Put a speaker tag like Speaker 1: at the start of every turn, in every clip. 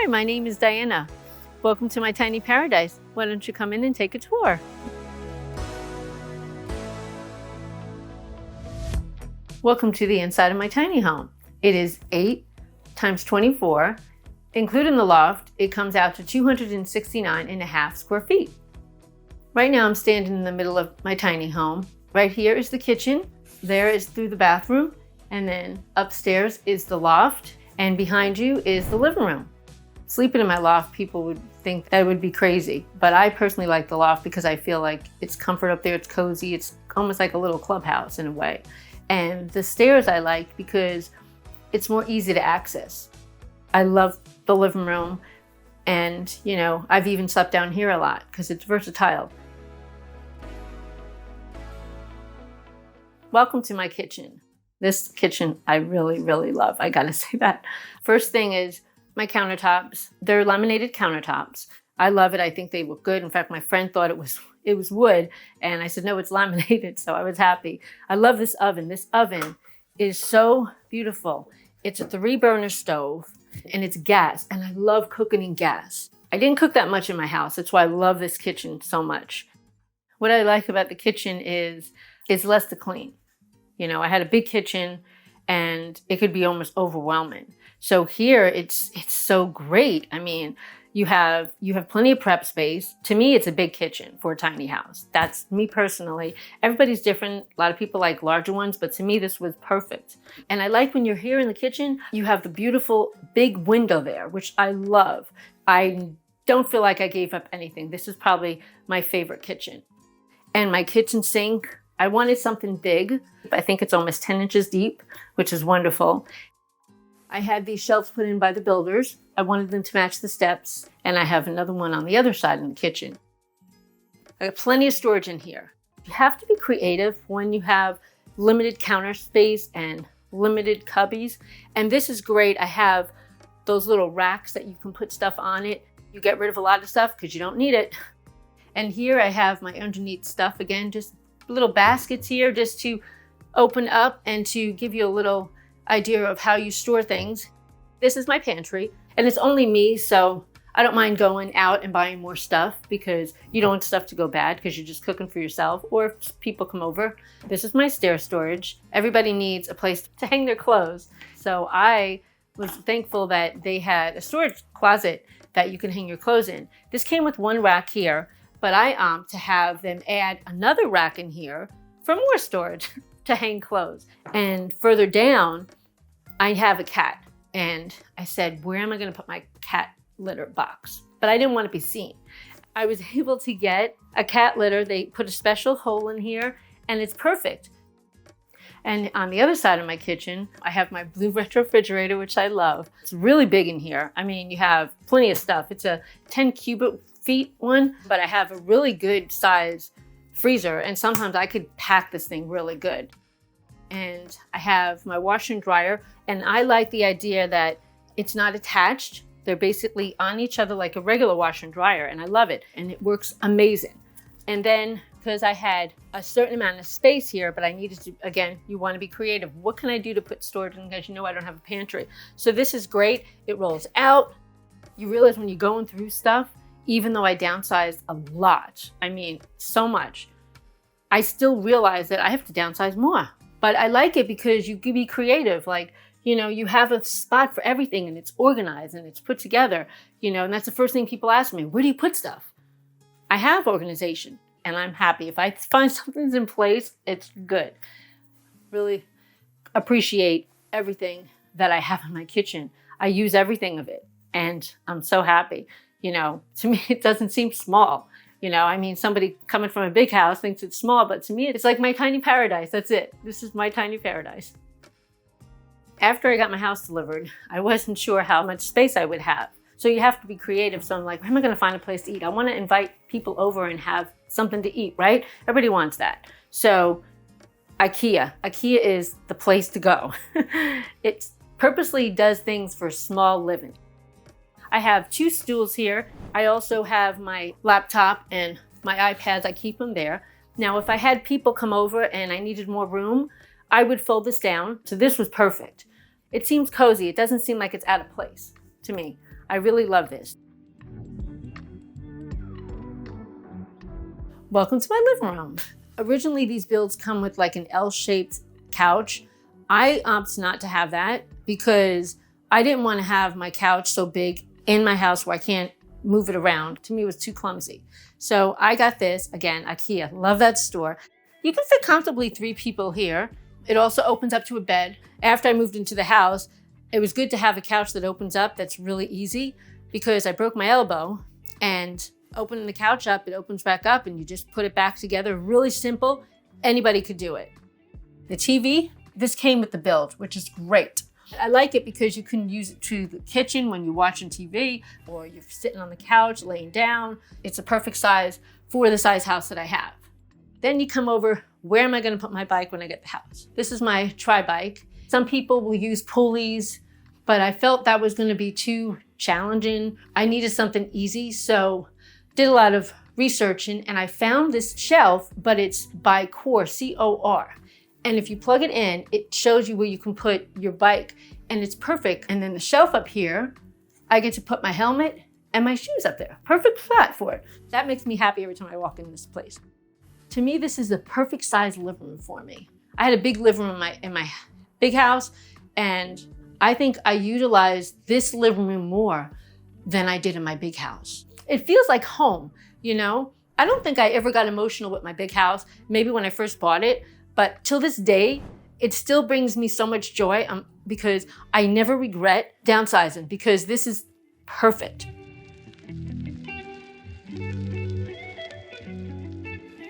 Speaker 1: my name is Diana. Welcome to my tiny paradise. Why don't you come in and take a tour? Welcome to the inside of my tiny home. It is 8 times 24. Including the loft, it comes out to 269.5 square feet. Right now I'm standing in the middle of my tiny home. Right here is the kitchen. There is through the bathroom. And then upstairs is the loft. And behind you is the living room. Sleeping in my loft, people would think that would be crazy. But I personally like the loft because I feel like it's comfort up there, it's cozy, it's almost like a little clubhouse in a way. And the stairs I like because it's more easy to access. I love the living room, and I've even slept down here a lot because it's versatile. Welcome to my kitchen. This kitchen I really, really love. I gotta say that. First thing is my countertops. They're laminated countertops. I love it. I think they look good. In fact, my friend thought it was wood, and I said, no, it's laminated, so I was happy. I love this oven. This oven is so beautiful. It's a 3-burner stove, and it's gas, and I love cooking in gas. I didn't cook that much in my house. That's why I love this kitchen so much. What I like about the kitchen is it's less to clean. I had a big kitchen and it could be almost overwhelming. So here it's so great. I mean, you have plenty of prep space. To me, it's a big kitchen for a tiny house. That's me personally. Everybody's different. A lot of people like larger ones, but to me, this was perfect. And I like when you're here in the kitchen, you have the beautiful big window there, which I love. I don't feel like I gave up anything. This is probably my favorite kitchen. And my kitchen sink, I wanted something big. I think it's almost 10 inches deep, which is wonderful. I had these shelves put in by the builders. I wanted them to match the steps, and I have another one on the other side in the kitchen. I got plenty of storage in here. You have to be creative when you have limited counter space and limited cubbies. And this is great. I have those little racks that you can put stuff on it. You get rid of a lot of stuff because you don't need it. And here I have my underneath stuff again, just little baskets here just to open up and to give you a little idea of how you store things. This is my pantry, and it's only me, so I don't mind going out and buying more stuff because you don't want stuff to go bad because you're just cooking for yourself or if people come over. This is my stair storage. Everybody needs a place to hang their clothes. So I was thankful that they had a storage closet that you can hang your clothes in. This came with one rack here, but I opt to have them add another rack in here for more storage to hang clothes. And further down, I have a cat. And I said, where am I going to put my cat litter box? But I didn't want to be seen. I was able to get a cat litter. They put a special hole in here, and it's perfect. And on the other side of my kitchen, I have my blue retro refrigerator, which I love. It's really big in here. I mean, you have plenty of stuff. It's a 10 cubic feet one, but I have a really good size freezer, and sometimes I could pack this thing really good. And I have my washer and dryer, and I like the idea that it's not attached. They're basically on each other like a regular washer and dryer, and I love it, and it works amazing. And then because I had a certain amount of space here, but I needed to, again, you want to be creative. What can I do to put storage in? Because I don't have a pantry. So this is great. It rolls out. You realize when you're going through stuff, even though I downsized a lot, I mean, so much, I still realize that I have to downsize more. But I like it because you can be creative. Like, you have a spot for everything and it's organized and it's put together, and that's the first thing people ask me, where do you put stuff? I have organization and I'm happy. If I find something's in place, it's good. Really appreciate everything that I have in my kitchen. I use everything of it and I'm so happy. To me, it doesn't seem small. Somebody coming from a big house thinks it's small, but to me, it's like my tiny paradise. That's it. This is my tiny paradise. After I got my house delivered, I wasn't sure how much space I would have. So you have to be creative. So I'm like, where am I going to find a place to eat? I want to invite people over and have something to eat, right? Everybody wants that. So IKEA. IKEA is the place to go. It purposely does things for small living. I have 2 stools here. I also have my laptop and my iPads. I keep them there. Now, if I had people come over and I needed more room, I would fold this down. So this was perfect. It seems cozy. It doesn't seem like it's out of place to me. I really love this. Welcome to my living room. Originally, these builds come with like an L-shaped couch. I opted not to have that because I didn't want to have my couch so big in my house where I can't move it around. To me, it was too clumsy. So I got this, again, IKEA, love that store. You can fit comfortably 3 people here. It also opens up to a bed. After I moved into the house, it was good to have a couch that opens up that's really easy because I broke my elbow, and opening the couch up, it opens back up and you just put it back together. Really simple. Anybody could do it. The TV, this came with the build, which is great. I like it because you can use it to the kitchen when you're watching TV or you're sitting on the couch, laying down. It's a perfect size for the size house that I have. Then you come over, where am I gonna put my bike when I get the house? This is my tri-bike. Some people will use pulleys, but I felt that was gonna be too challenging. I needed something easy, so did a lot of researching and I found this shelf, but it's by Core, C-O-R. And if you plug it in, it shows you where you can put your bike and it's perfect. And then the shelf up here, I get to put my helmet and my shoes up there. Perfect spot for it. That makes me happy every time I walk in this place. To me, this is the perfect size living room for me. I had a big living room in my big house, and I think I utilized this living room more than I did in my big house. It feels like home, you know? I don't think I ever got emotional with my big house, maybe when I first bought it, but till this day, it still brings me so much joy because I never regret downsizing because this is perfect.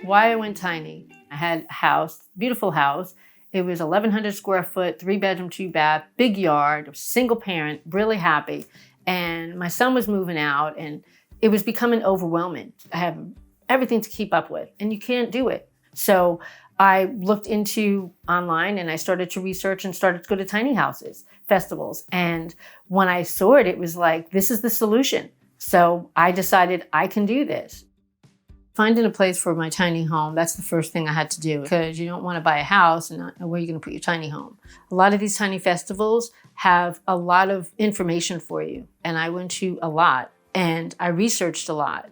Speaker 1: Why I went tiny. I had a house, beautiful house. It was 1,100 square foot, 3-bedroom, 2-bath, big yard, single parent, really happy. And my son was moving out and it was becoming overwhelming. I have everything to keep up with and you can't do it. So I looked into online and I started to research and started to go to tiny houses, festivals. And when I saw it, it was like, this is the solution. So I decided I can do this. Finding a place for my tiny home, that's the first thing I had to do because you don't want to buy a house and not know where you're going to put your tiny home. A lot of these tiny festivals have a lot of information for you. And I went to a lot and I researched a lot.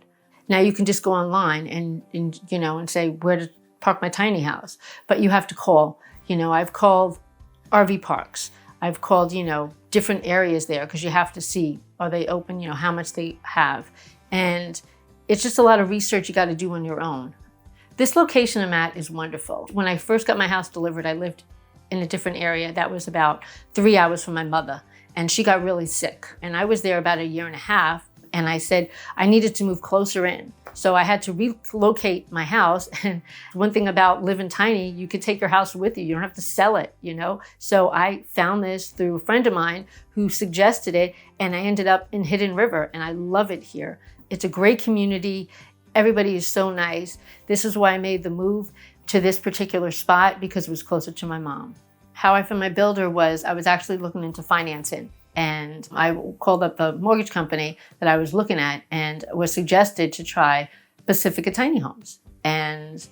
Speaker 1: Now you can just go online and say where to park my tiny house, but you have to call. I've called RV parks. I've called, different areas there because you have to see, are they open, how much they have. And it's just a lot of research you got to do on your own. This location I'm at is wonderful. When I first got my house delivered, I lived in a different area that was about 3 hours from my mother, and she got really sick. And I was there about 1.5 years, and I said I needed to move closer in. So I had to relocate my house. And one thing about living tiny, you could take your house with you. You don't have to sell it, So I found this through a friend of mine who suggested it, and I ended up in Hidden River, and I love it here. It's a great community. Everybody is so nice. This is why I made the move to this particular spot because it was closer to my mom. How I found my builder was I was actually looking into financing. And I called up the mortgage company that I was looking at and was suggested to try Pacifica Tiny Homes. And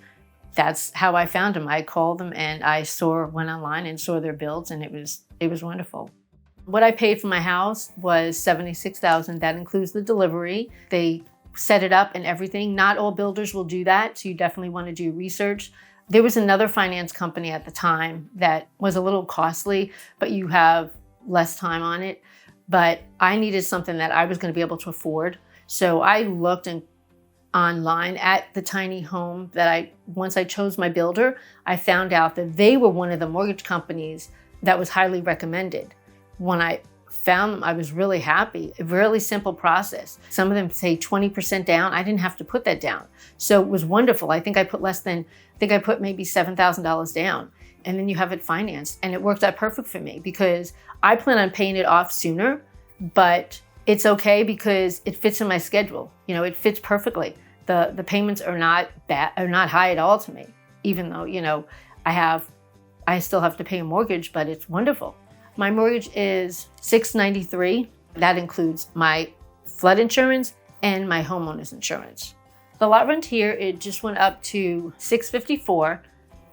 Speaker 1: that's how I found them. I called them and I went online and saw their builds, and it was wonderful. What I paid for my house was $76,000. That includes the delivery. They set it up and everything. Not all builders will do that, so you definitely want to do research. There was another finance company at the time that was a little costly, but you have less time on it. But I needed something that I was going to be able to afford. So I looked online at the tiny home that once I chose my builder, I found out that they were one of the mortgage companies that was highly recommended. When I found them, I was really happy. A really simple process. Some of them say 20% down. I didn't have to put that down. So it was wonderful. I think I put maybe $7,000 down. And then you have it financed. And it worked out perfect for me because I plan on paying it off sooner, but it's okay because it fits in my schedule. It fits perfectly. The payments are not high at all to me, even though, I still have to pay a mortgage, but it's wonderful. My mortgage is $693. That includes my flood insurance and my homeowner's insurance. The lot rent here, it just went up to $654,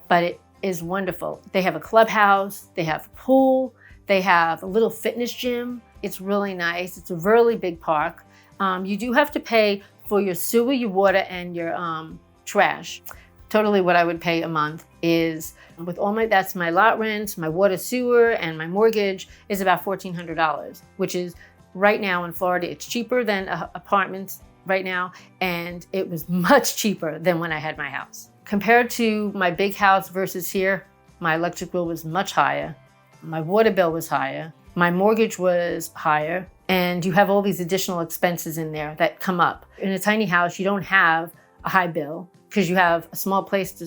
Speaker 1: but it is wonderful. They have a clubhouse, they have a pool, they have a little fitness gym. It's really nice. It's a really big park. You do have to pay for your sewer, your water, and your trash. Totally what I would pay a month is, with all that's my lot rent, my water, sewer, and my mortgage is about $1,400, which is right now in Florida, it's cheaper than apartments right now, and it was much cheaper than when I had my house. Compared to my big house versus here, my electric bill was much higher, my water bill was higher, my mortgage was higher, and you have all these additional expenses in there that come up. In a tiny house, you don't have a high bill because you have a small place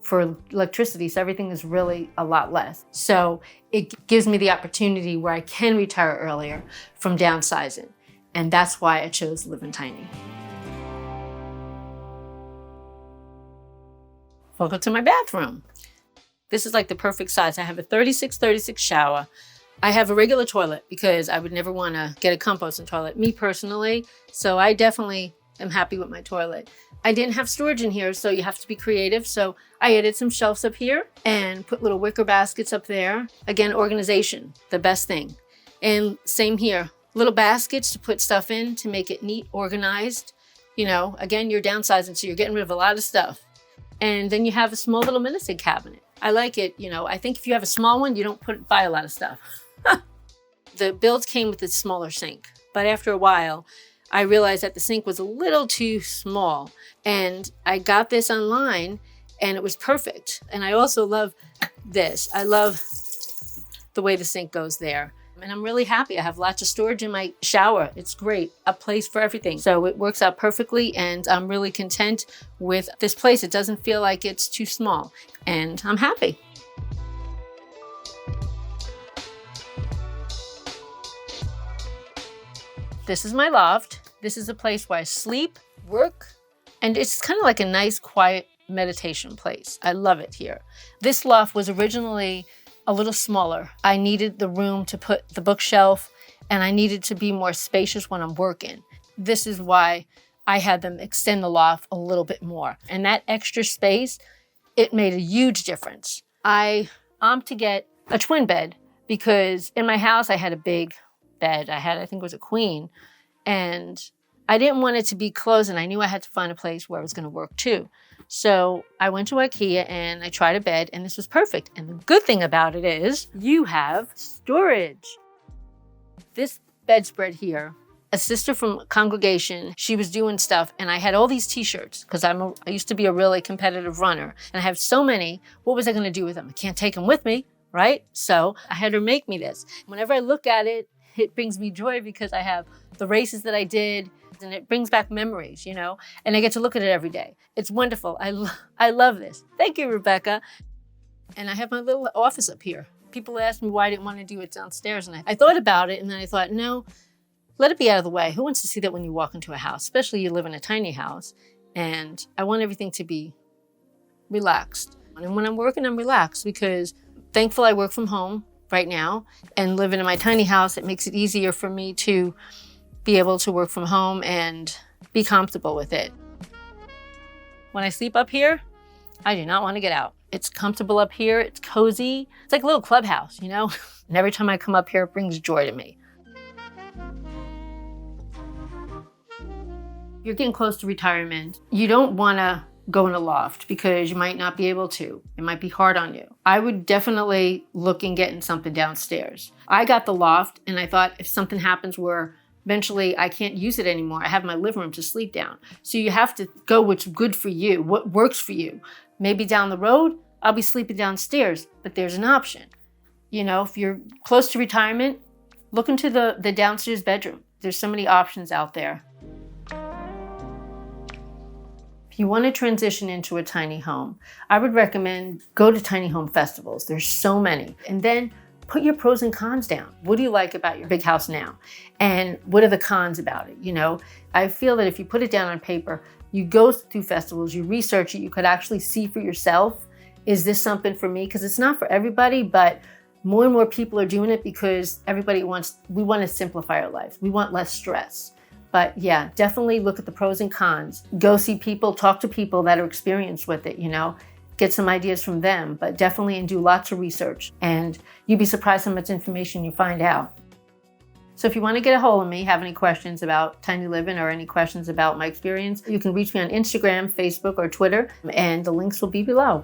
Speaker 1: for electricity, so everything is really a lot less. So it gives me the opportunity where I can retire earlier from downsizing. And that's why I chose Living Tiny. Welcome to my bathroom. This is like the perfect size. I have a 36 shower. I have a regular toilet because I would never want to get a composting toilet, me personally. So I definitely am happy with my toilet. I didn't have storage in here, so you have to be creative. So I added some shelves up here and put little wicker baskets up there. Again, organization, the best thing. And same here, little baskets to put stuff in to make it neat, organized. You know, again, you're downsizing, so you're getting rid of a lot of stuff. And then you have a small little minister cabinet. I like it, you know, I think if you have a small one, you don't buy a lot of stuff. The build came with a smaller sink, but after a while, I realized that the sink was a little too small, and I got this online and it was perfect. And I also love this. I love the way the sink goes there. And I'm really happy. I have lots of storage in my shower. It's great, a place for everything. So it works out perfectly, and I'm really content with this place. It doesn't feel like it's too small, and I'm happy. This is my loft. This is a place where I sleep, work, and it's kind of like a nice, quiet meditation place. I love it here. This loft was originally a little smaller. I needed the room to put the bookshelf, and I needed to be more spacious when I'm working. This is why I had them extend the loft a little bit more. And that extra space, it made a huge difference. I opted to get a twin bed because in my house, I had a big bed. I think it was a queen, and I didn't want it to be closed, and I knew I had to find a place where it was going to work too. So I went to IKEA and I tried a bed, and this was perfect. And the good thing about it is you have storage. This bedspread here, a sister from a congregation, she was doing stuff, and I had all these t-shirts because I used to be a really competitive runner, and I have so many. What was I going to do with them? I can't take them with me, right? So I had her make me this. Whenever I look at it, it brings me joy because I have the races that I did, and it brings back memories, you know, and I get to look at it every day. It's wonderful. I love this. Thank you, Rebecca. And I have my little office up here. People ask me why I didn't want to do it downstairs, and I thought about it, and then I thought, no, let it be out of the way. Who wants to see that when you walk into a house, especially you live in a tiny house, and I want everything to be relaxed. And when I'm working, I'm relaxed because thankful I work from home right now, and living in my tiny house, it makes it easier for me to be able to work from home and be comfortable with it. When I sleep up here, I do not want to get out. It's comfortable up here, it's cozy. It's like a little clubhouse, you know? And every time I come up here, it brings joy to me. You're getting close to retirement. You don't want to go in a loft because you might not be able to. It might be hard on you. I would definitely look in getting something downstairs. I got the loft, and I thought if something happens where eventually I can't use it anymore, I have my living room to sleep down. So you have to go what's good for you, what works for you. Maybe down the road, I'll be sleeping downstairs, but there's an option. You know, if you're close to retirement, look into the downstairs bedroom. There's so many options out there. If you want to transition into a tiny home, I would recommend go to tiny home festivals. There's so many. And then put your pros and cons down. What do you like about your big house now? And what are the cons about it? You know, I feel that if you put it down on paper, you go through festivals, you research it, you could actually see for yourself, is this something for me? Because it's not for everybody, but more and more people are doing it because we want to simplify our lives. We want less stress. But yeah, definitely look at the pros and cons. Go see people, talk to people that are experienced with it, you know, get some ideas from them, but definitely and do lots of research. And you'd be surprised how much information you find out. So if you want to get a hold of me, have any questions about tiny living or any questions about my experience, you can reach me on Instagram, Facebook, or Twitter, and the links will be below.